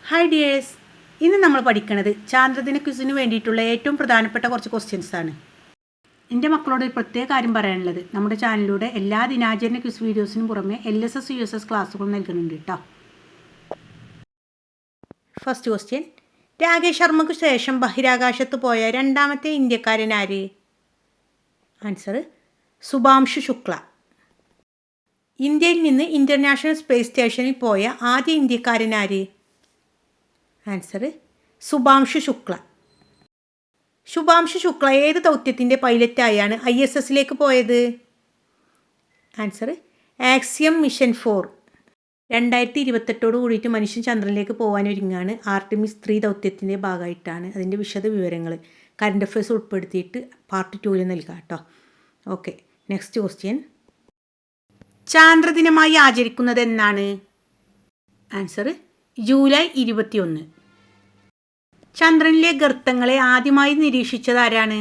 Hi dears, ഇന്ന് നമ്മൾ പഠിക്കുന്നത് ചാന്ദ്രദിന ക്വിസിന് വേണ്ടിയിട്ടുള്ള ഏറ്റവും പ്രധാനപ്പെട്ട കുറച്ച് ക്വസ്റ്റ്യൻസ് ആണ്. എൻ്റെ മക്കളോട് ഒരു പ്രത്യേക കാര്യം പറയാനുള്ളത്, നമ്മുടെ ചാനലിലൂടെ എല്ലാ ദിനാചരണ ക്വിസ് വീഡിയോസിനും പുറമെ LSS USS ക്ലാസ്സുകൾ നൽകുന്നുണ്ട് കേട്ടോ. ഫസ്റ്റ് ക്വസ്റ്റ്യൻ, രാകേഷ് ശർമ്മയ്ക്ക് ശേഷം ബഹിരാകാശത്ത് പോയ രണ്ടാമത്തെ ഇന്ത്യക്കാരൻ ആര്? ആൻസർ സുഭാംശു ശുക്ല. ഇന്ത്യയിൽ നിന്ന് ഇൻ്റർനാഷണൽ സ്പേസ് സ്റ്റേഷനിൽ പോയ ആദ്യ ഇന്ത്യക്കാരൻ ആര്? ആൻസർ സുഭാംശു ശുക്ല. ശുഭാംശു ശുക്ല ഏത് ദൗത്യത്തിൻ്റെ പൈലറ്റായാണ് ISSലേക്ക് പോയത്? Answer axiom mission 4. 2028 കൂടിയിട്ട് മനുഷ്യൻ ചന്ദ്രനിലേക്ക് പോകാനൊരുങ്ങാണ്. ആർട്ടിമിസ് 3 ദൗത്യത്തിൻ്റെ ഭാഗമായിട്ടാണ്. അതിൻ്റെ വിശദ വിവരങ്ങൾ കറണ്ട് അഫയേഴ്സ് ഉൾപ്പെടുത്തിയിട്ട് പാർട്ട് 2 നൽകാം കേട്ടോ. ഓക്കെ, നെക്സ്റ്റ് ക്വസ്റ്റ്യൻ, ചാന്ദ്രദിനമായി ആചരിക്കുന്നത് എന്നാണ്? Answer July 21. ചന്ദ്രനിലെ ഗർത്തങ്ങളെ ആദ്യമായി നിരീക്ഷിച്ചത് ആരാണ്?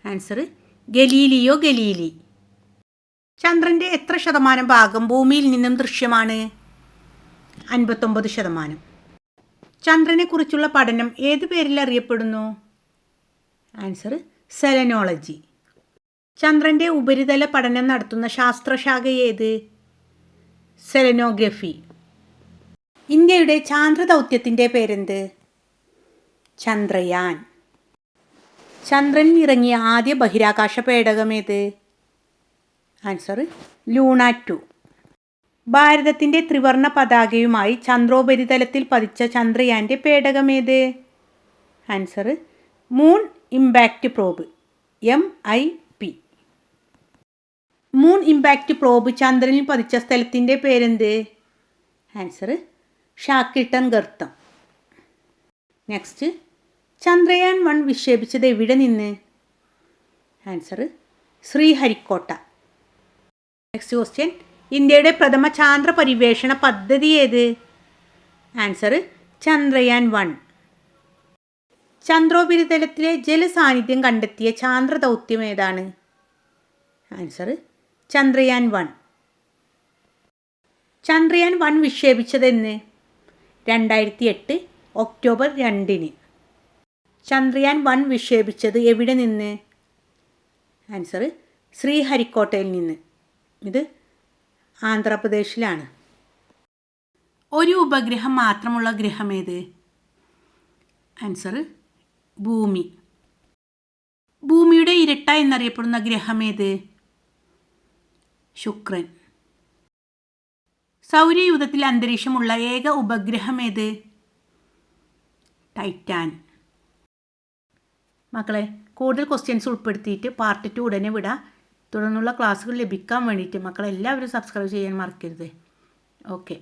Answer Galileo Galilei. ചന്ദ്രൻ്റെ എത്ര ശതമാനം ഭാഗം ഭൂമിയിൽ നിന്നും ദൃശ്യമാണ്? 59%. ചന്ദ്രനെക്കുറിച്ചുള്ള പഠനം ഏത് പേരിൽ അറിയപ്പെടുന്നു? Answer selenology. ചന്ദ്രൻ്റെ ഉപരിതല പഠനം നടത്തുന്ന ശാസ്ത്രശാഖ ഏത്? സെലനോഗ്രഫി. ഇന്ത്യയുടെ ചാന്ദ്ര ദൗത്യത്തിൻ്റെ പേരെന്ത്? ചന്ദ്രയാൻ. ചന്ദ്രനിൽ ഇറങ്ങിയ ആദ്യ ബഹിരാകാശ പേടകമേത്? Answer Luna 2. ഭാരതത്തിൻ്റെ ത്രിവർണ്ണ പതാകയുമായി ചന്ദ്രോപരിതലത്തിൽ പതിച്ച ചന്ദ്രയാൻ്റെ പേടകമേത്? Answer moon impact probe MIP. Moon impact probe ചന്ദ്രനിൽ പതിച്ച സ്ഥലത്തിൻ്റെ പേരെന്ത്? ആൻസർ ഷാക്കിൾട്ടൺ ഗർത്തം. നെക്സ്റ്റ്, ചന്ദ്രയാൻ 1 വിക്ഷേപിച്ചത് എവിടെ നിന്ന്? ആൻസർ ശ്രീഹരിക്കോട്ട. നെക്സ്റ്റ് ക്വസ്റ്റ്യൻ, ഇന്ത്യയുടെ പ്രഥമ ചാന്ദ്ര പരിവേഷണ പദ്ധതി ഏത്? ആൻസർ ചന്ദ്രയാൻ 1. ചന്ദ്രോപരിതലത്തിലെ ജലസാന്നിധ്യം കണ്ടെത്തിയ ചാന്ദ്ര ദൗത്യം ഏതാണ്? ആൻസർ ചന്ദ്രയാൻ 1. ചന്ദ്രയാൻ 1 വിക്ഷേപിച്ചതെന്ന്? 2008 ഒക്ടോബർ 2. ചന്ദ്രയാൻ 1 വിക്ഷേപിച്ചത് എവിടെ നിന്ന്? ആൻസർ ശ്രീഹരിക്കോട്ടയിൽ നിന്ന്. ഇത് ആന്ധ്രാപ്രദേശിലാണ്. ഒരു ഉപഗ്രഹം മാത്രമുള്ള ഗ്രഹമേത്? ആൻസർ ഭൂമി. ഭൂമിയുടെ ഇരട്ട എന്നറിയപ്പെടുന്ന ഗ്രഹമേത്? ശുക്രൻ. സൗരയൂഥത്തിൽ അന്തരീക്ഷമുള്ള ഏക ഉപഗ്രഹമേത്? ടൈറ്റാൻ. മക്കളെ, കൂടുതൽ ക്വസ്റ്റ്യൻസ് ഉൾപ്പെടുത്തിയിട്ട് പാർട്ട് 2 ഉടനെ വിടാം. തുടർന്നുള്ള ക്ലാസ്സുകൾ ലഭിക്കാൻ വേണ്ടിയിട്ട് മക്കളെല്ലാവരും സബ്സ്ക്രൈബ് ചെയ്യാൻ മറക്കരുത്. ഓക്കെ.